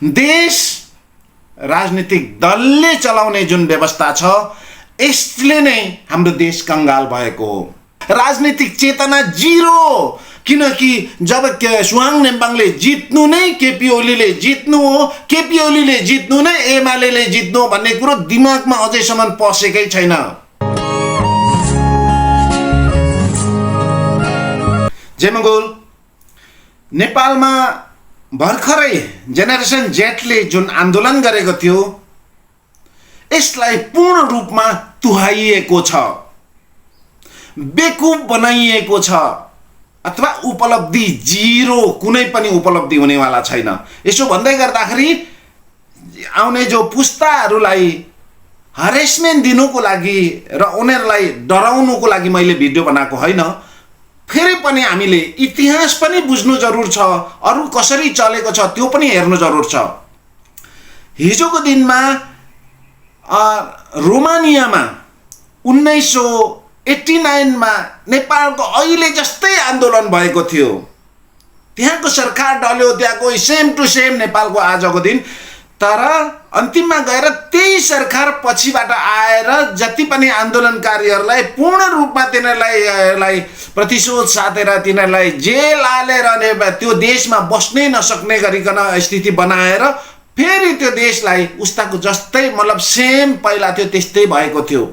देश राजनीतिक दलले चलाउने जुन व्यवस्था छ यसले नै हाम्रो देश कंगाल भएको हो। राजनीतिक चेतना जीरो, किनकि जब सुहाङ नेम्बाङले जित्नु नै केपी ओलीले जित्नु हो, केपी ओलीले जित्नु नै एमाले जित्नु हो भन्ने कुरो दिमागमा अझैसम्म पसेकै छैन। जयमंगल, नेपालमा भर्खरै जेनेरेसन जेटले जुन आन्दोलन गरेको थियो यसलाई पूर्ण रूपमा तुहाइएको छ, बेकुफ बनाइएको छ, अथवा उपलब्धि जीरो, कुनै पनि उपलब्धि हुनेवाला छैन। यसो भन्दै गर्दाखेरि आउने जो पुस्ताहरूलाई हरेसमेन्ट दिनुको लागि र उनीहरूलाई डराउनुको लागि मैले भिडियो बनाएको होइन। फेरि पनि हामीले इतिहास पनि बुझ्नु जरुर छ, अरु कसरी चलेको छ त्यो पनि हेर्नु जरुर छ। हिजोको दिनमा रोमानियामा 1989 मा नेपालको अहिले जस्तै आन्दोलन भएको थियो। त्यहाँको सरकार डल्यो, त्यहाँको सेम टु सेम नेपालको आजको दिन। तर अन्तिममा गएर त्यही सरकार पछिबाट आएर जति पनि आन्दोलनकारीहरूलाई पूर्ण रूपमा तिनीहरूलाई प्रतिशोध साधेर तिनीहरूलाई जेल हालेर त्यो देशमा बस्नै नसक्ने गरिकन स्थिति बनाएर फेरि त्यो देशलाई उस्ताको जस्तै, मतलब सेम पहिला थियो त्यस्तै भएको थियो।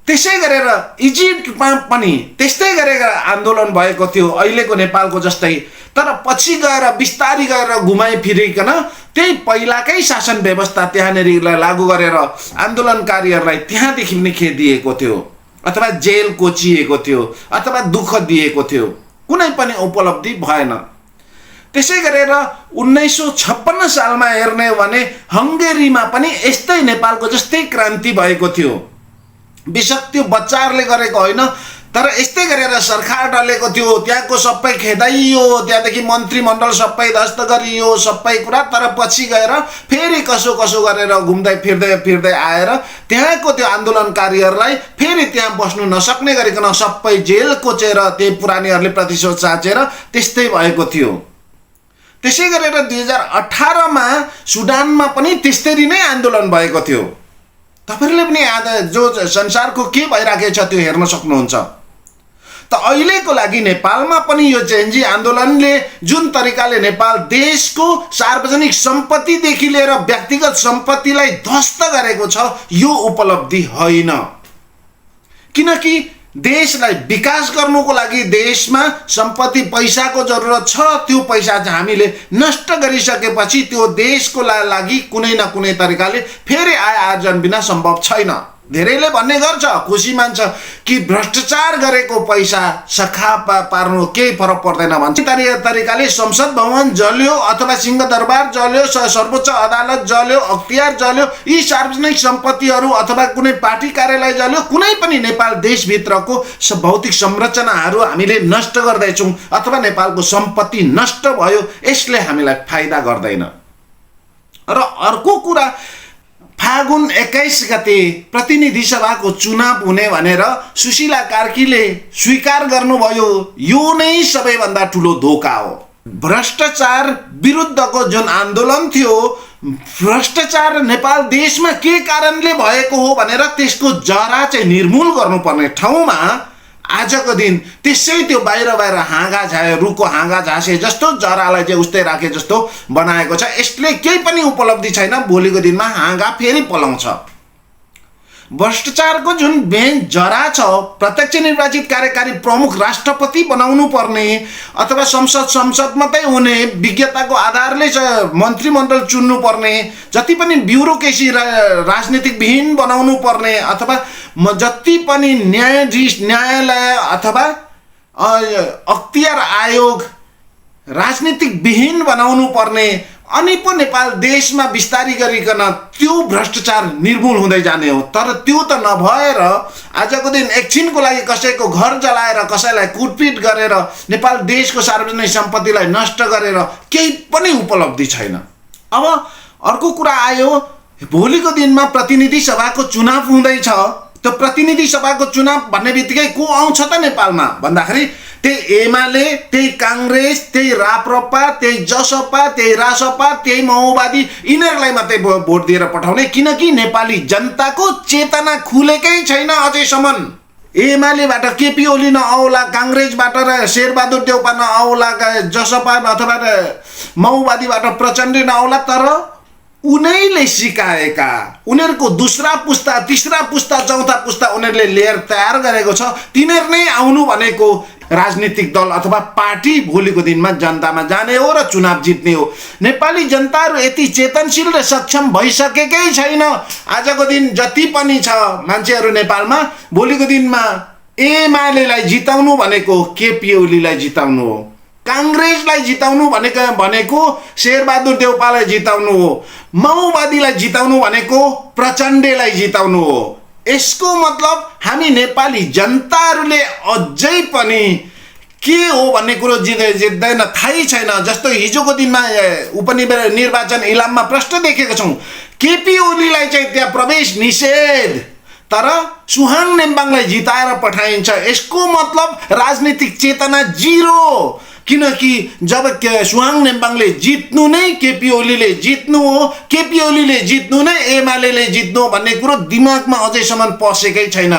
त्यसै गरेर इजिप्टमा पनि त्यस्तै गरेर आन्दोलन भएको थियो अहिलेको नेपालको जस्तै। तर पछि गएर बिस्तारी गएर घुमाइ फिरिकन त्यही पहिलाकै शासन व्यवस्था त्यहाँनेर लागू गरेर आन्दोलनकारीहरूलाई त्यहाँदेखि नै खेदिएको थियो, अथवा जेल कोचिएको थियो, अथवा दुःख दिएको थियो। कुनै पनि उपलब्धि भएन। त्यसै गरेर 1956 सालमा हेर्ने हो भने हंगेरीमा पनि यस्तै नेपालको जस्तै क्रान्ति भएको थियो। बेशक त्यो बच्चाहरूले गरेको होइन, तर यस्तै गरेर सरकार डलेको थियो, त्यहाँको सबै खेदाइयो, त्यहाँदेखि मन्त्रीमण्डल सबै ध्वस्त गरियो, सबै कुरा। तर पछि गएर फेरि कसो कसो गरेर घुम्दै फिर्दै आएर त्यहाँको त्यो आन्दोलनकारीहरूलाई फेरि त्यहाँ बस्नु नसक्ने गरिकन सबै जेल कोचेर त्यही पुरानीहरूले प्रतिशोध साचेर त्यस्तै भएको थियो। त्यसै गरेर 2018 मा सुडानमा पनि त्यस्तरी नै आन्दोलन भएको थियो। तपाईहरुले पनि जो संसारको के भइराखेको छ त्यो हेर्न सक्नुहुन्छ। त अहिलेको लागि नेपालमा पनि यो चेन्जी आन्दोलनले जुन तरिकाले नेपाल देशको सार्वजनिक सम्पत्तिदेखि लिएर व्यक्तिगत सम्पत्तिलाई ध्वस्त गरेको छ यो उपलब्धि होइन। किनकि देशलाई विकास गर्नुको लागि देशमा सम्पत्ति पैसाको जरुरत छ। त्यो पैसा चाहिँ हामीले नष्ट गरिसकेपछि त्यो देशको लागि कुनै न कुनै तरिकाले फेरि आय आर्जन बिना सम्भव छैन। धेरैले भन्ने गर्छ, खुसी मान्छ कि भ्रष्टाचार गरेको पैसा सखा पार्नु केही फरक पर्दैन भन्छ। तरिकाले संसद भवन जल्यो, अथवा सिंहदरबार जल्यो, सर्वोच्च अदालत जल्यो, अख्तियार जल्यो, यी सार्वजनिक सम्पत्तिहरू अथवा कुनै पार्टी कार्यालय जल्यो, कुनै पनि नेपाल देशभित्रको भौतिक संरचनाहरू हामीले नष्ट गर्दैछौँ अथवा नेपालको सम्पत्ति नष्ट भयो, यसले हामीलाई फाइदा गर्दैन। र अर्को कुरा, फागुन 21 गते प्रतिनिधि सभाको चुनाव हुने भनेर सुशीला कार्कीले स्वीकार गर्नुभयो। यो नै सबैभन्दा ठुलो धोका हो। भ्रष्टाचार विरुद्धको जुन आन्दोलन थियो, भ्रष्टाचार नेपाल देशमा के कारणले भएको हो भनेर त्यसको जरा चाहिँ निर्मूल गर्नुपर्ने ठाउँमा आजको दिन त्यसै त्यो बाहिर हाँगा झाए, रुखको हाँगा झासे जस्तो जरालाई चाहिँ उस्तै राखे जस्तो बनाएको छ। यसले केही पनि उपलब्धि छैन। भोलिको दिनमा हाँगा फेरि पलाउँछ। भ्रष्टाचारको जुन मेन जरा छ, प्रत्यक्ष निर्वाचित कार्यकारी प्रमुख राष्ट्रपति बनाउनु पर्ने अथवा संसद मात्रै हुने, विज्ञताको आधारले मन्त्रीमण्डल चुन्नु पर्ने, जति पनि ब्युरोक्रेसी राजनीतिक विहीन बनाउनु पर्ने, अथवा जति पनि न्यायाधीश, न्यायालय अथवा अख्तियार आयोग राजनीतिक विहीन बनाउनु पर्ने, अनि पो नेपाल देशमा विस्तारी गरिकन त्यो भ्रष्टाचार निर्मूल हुँदै जाने हो। तर त्यो त नभएर आजको दिन एकछिनको लागि कसैको घर जलाएर, कसैलाई कुटपिट गरेर, नेपाल देशको सार्वजनिक सम्पत्तिलाई नष्ट गरेर केही पनि उपलब्धि छैन। अब अर्को कुरा आयो, भोलिको दिनमा प्रतिनिधि सभाको चुनाव हुँदैछ। त्यो प्रतिनिधि सभाको चुनाव भन्ने बित्तिकै को आउँछ त नेपालमा भन्दाखेरि त्यही एमाले, त्यही काङ्ग्रेस, त्यही राप्रपा, त्यही जसपा, त्यही रासपा, त्यही माओवादी यिनीहरूलाई मात्रै भोट दिएर पठाउने, किनकि नेपाली जनताको चेतना खुलेकै छैन अझैसम्म। एमालेबाट केपी ओली नआउला, काङ्ग्रेसबाट र शेरबहादुर देउपा नआउला, जसपा अथवा माओवादीबाट प्रचण्ड नआउला, तर उनीहरूले सिकाएका उनीहरूको दोस्रा पुस्ता, तीसरा पुस्ता, चौथा पुस्ता उनीहरूले लिएर तयार गरेको छ, तिनीहरू नै आउनु भनेको राजनीतिक दल अथवा पार्टी भोलिको दिनमा जनतामा जाने हो र चुनाव जित्ने हो। नेपाली जनताहरू यति चेतनशील र सक्षम भइसकेकै छैन। आजको दिन जति पनि छ मान्छेहरू नेपालमा, भोलिको दिनमा एमालेलाई जिताउनु भनेको केपी ओलीलाई जिताउनु हो, काङ्ग्रेसलाई जिताउनु भनेको शेरबहादुर देउपालाई जिताउनु हो, माओवादीलाई जिताउनु भनेको प्रचण्डलाई जिताउनु हो। यसको मतलब हामी नेपाली जनताहरूले अझै पनि के हो भन्ने कुरो जित्दैन थाहै छैन। जस्तो हिजोको दिनमा उपनिर्वाचन इलाममा प्रश्न देखेका छौँ, केपी ओलीलाई चाहिँ त्यहाँ प्रवेश निषेध, तर सुहाङ नेम्बाङलाई जिताएर पठाइन्छ। यसको मतलब राजनीतिक चेतना जिरो, किनकि जब सुहाङ नेम्बाङले जित्नु नै केपी ओलीले जित्नु हो, केपी ओलीले जित्नु नै एमाले जित्नु हो भन्ने कुरो दिमागमा अझैसम्म पसेकै छैन।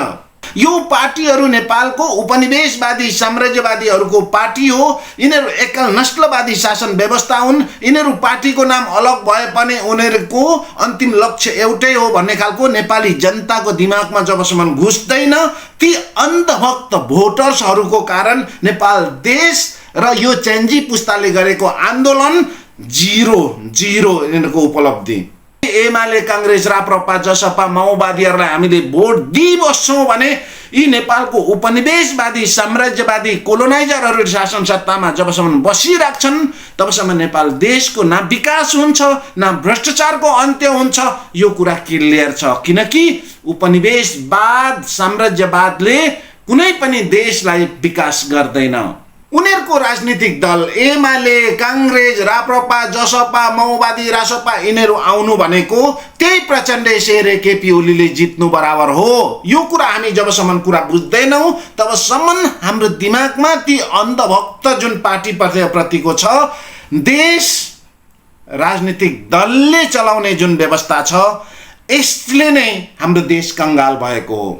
यो पार्टीहरू नेपालको उपनिवेशवादी साम्राज्यवादीहरूको पार्टी हो। यिनीहरू एकल नस्लवादी शासन व्यवस्था हुन्। यिनीहरू पार्टीको नाम अलग भए पनि उनीहरूको अन्तिम लक्ष्य एउटै हो भन्ने खालको नेपाली जनताको दिमागमा जबसम्म घुस्दैन, ती अन्धभक्त भोटर्सहरूको कारण नेपाल देश र यो चेन्जी पुस्ताले गरेको आन्दोलन जिरो यिनीहरूको उपलब्धि। एमाले, काङ्ग्रेस, राप्रपा, जसपा, माओवादीहरूलाई हामीले भोट दिइबस्छौँ भने यी नेपालको उपनिवेशवादी साम्राज्यवादी कोलोनाइजरहरू शासन सत्तामा जबसम्म बसिराख्छन् तबसम्म नेपाल देशको न विकास हुन्छ न भ्रष्टाचारको अन्त्य हुन्छ। यो कुरा क्लियर छ, किनकि उपनिवेशवाद साम्राज्यवादले कुनै पनि देशलाई विकास गर्दैन। उनीहरूको राजनीतिक दल एमाले, काङ्ग्रेस, राप्रपा, जसपा, माओवादी, रासपा यिनीहरू आउनु भनेको त्यही प्रचण्ड शेरे केपी ओलीले जित्नु बराबर हो। यो कुरा हामी जबसम्म कुरा बुझ्दैनौँ तबसम्म हाम्रो दिमागमा ती अन्धभक्त जुन पार्टी प्रतिको छ, देश राजनीतिक दलले चलाउने जुन व्यवस्था छ, यसले नै हाम्रो देश कंगाल भएको हो।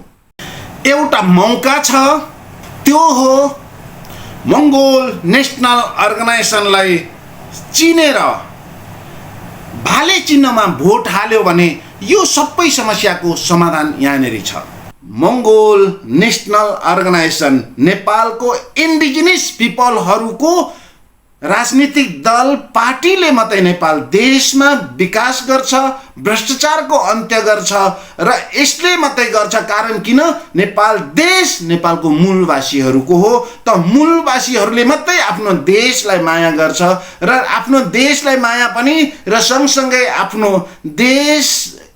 एउटा मौका छ, त्यो हो मङ्गोल नेसनल अर्गनाइजेसनलाई चिनेर भाले चिन्हमा भोट हाल्यो भने यो सबै समस्याको समाधान यहाँनेरि छ। मङ्गोल नेसनल अर्गनाइजेसन नेपालको इन्डिजिनियस पिपलहरूको राजनीतिक दल पार्टीले मात्रै नेपाल देशमा विकास गर्छ, भ्रष्टाचारको अन्त्य गर्छ र यसले मात्रै गर्छ। कारण किन? नेपाल देश नेपालको मूलवासीहरूको हो, त मूलवासीहरूले मात्रै आफ्नो देशलाई माया गर्छ र आफ्नो देशलाई माया पनि र सँगसँगै आफ्नो देश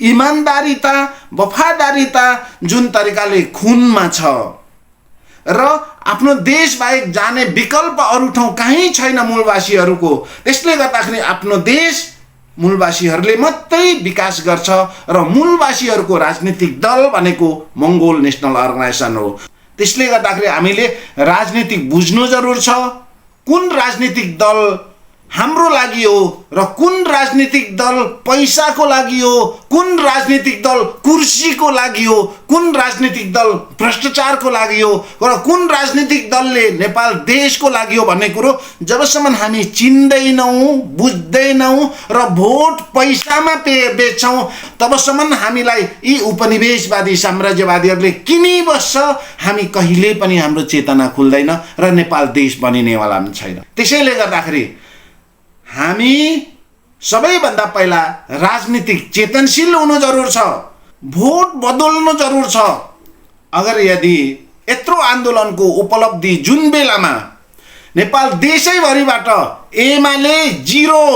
इमानदारिता वफादारिता जुन तरिकाले खुनमा छ र आफ्नो देश बाहेक जाने विकल्प अरू ठाउँ कहीँ छैन मूलवासीहरूको, त्यसले गर्दाखेरि आफ्नो देश मूलवासीहरूले मात्रै विकास गर्छ र मूलवासीहरूको राजनीतिक दल भनेको मङ्गोल नेसनल अर्गनाइजेसन हो। त्यसले गर्दाखेरि हामीले राजनीतिक बुझ्नु जरुर छ, कुन राजनीतिक दल हाम्रो लागि हो र कुन राजनीतिक दल पैसाको लागि हो, कुन राजनीतिक दल कुर्सीको लागि हो, कुन राजनीतिक दल भ्रष्टाचारको लागि हो र कुन राजनीतिक दलले नेपाल देशको लागि हो भन्ने कुरो जबसम्म हामी चिन्दैनौँ, बुझ्दैनौँ र भोट पैसामा बेच्छौँ तबसम्म हामीलाई यी उपनिवेशवादी साम्राज्यवादीहरूले किनिबस्छ। हामी कहिले पनि हाम्रो चेतना खुल्दैन र नेपाल देश बनिनेवाला पनि छैन। त्यसैले गर्दाखेरि हामी सबैभन्दा पहिला राजनीतिक चेतनशील हुनु जरुर छ, भोट बदल्नु जरुर छ। अगर यदि यत्रो आन्दोलनको उपलब्धि जुन बेलामा नेपाल देशैभरिबाट Emale zero,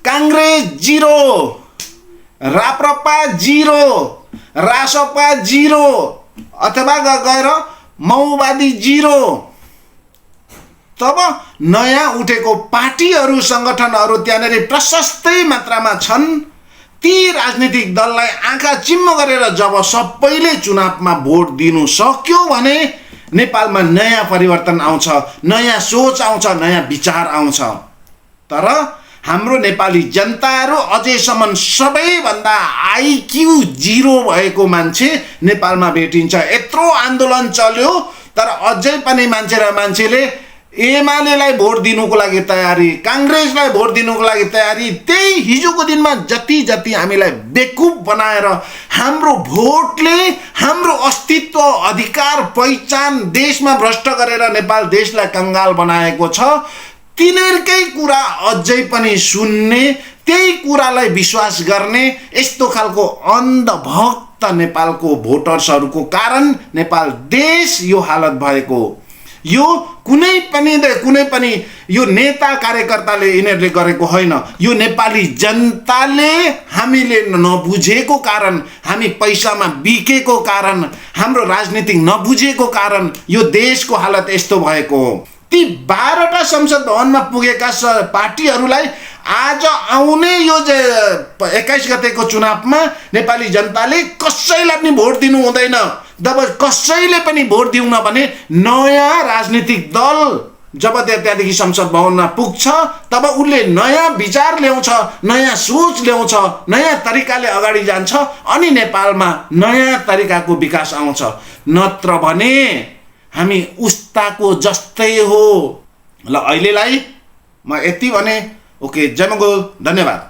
Congress zero, Raprapa zero, Rasapa zero अथवा गएर माओवादी जिरो, तब नयाँ उठेको पार्टीहरू सङ्गठनहरू त्यहाँनिर प्रशस्तै मात्रामा छन्। ती राजनीतिक दललाई आँखा चिम्म गरेर जब सबैले चुनावमा भोट दिनु सक्यो भने नेपालमा नयाँ परिवर्तन आउँछ, नयाँ सोच आउँछ, नयाँ विचार आउँछ। तर हाम्रो नेपाली जनताहरू अझैसम्म सबैभन्दा आइक्यू 0 भएको मान्छे नेपालमा भेटिन्छ। यत्रो आन्दोलन चल्यो तर अझै पनि मान्छे र मान्छेले एमालेलाई भोट दिनुको लागि तयारी, काङ्ग्रेसलाई भोट दिनुको लागि तयारी। त्यही हिजोको दिनमा जति जति हामीलाई बेकुफ बनाएर हाम्रो भोटले हाम्रो अस्तित्व, अधिकार, पहिचान देशमा भ्रष्ट गरेर नेपाल देशलाई कंगाल बनाएको छ, तिनीहरूकै कुरा अझै पनि सुन्ने, त्यही कुरालाई विश्वास गर्ने यस्तो खालको अन्धभक्त नेपालको भोटर्सहरूको कारण नेपाल देश यो हालत भएको। यो कुनै पनि यो नेता कार्यकर्ताले यिनीहरूले गरेको होइन, यो नेपाली जनताले हामीले नबुझेको कारण, हामी पैसामा बिकेको कारण, हाम्रो राजनीतिक नबुझेको कारण यो देशको हालत यस्तो भएको हो। ती 12वटा संसद भवनमा पुगेका पार्टीहरूलाई आज आउने यो 21 गतेको चुनावमा नेपाली जनताले कसैलाई पनि भोट दिनु हुँदैन। जब कसैले पनि भोट दिउन भने नयाँ राजनीतिक दल जब त्यहाँदेखि संसद भवनमा पुग्छ तब उसले नयाँ विचार ल्याउँछ, नयाँ सोच ल्याउँछ, नयाँ तरिकाले अगाडि जान्छ, अनि नेपालमा नयाँ तरिकाको विकास आउँछ। नत्र भने हामी उस्ताको जस्तै हो। ल अहिलेलाई म यति भने। ओके, जय मङ्गल, धन्यवाद।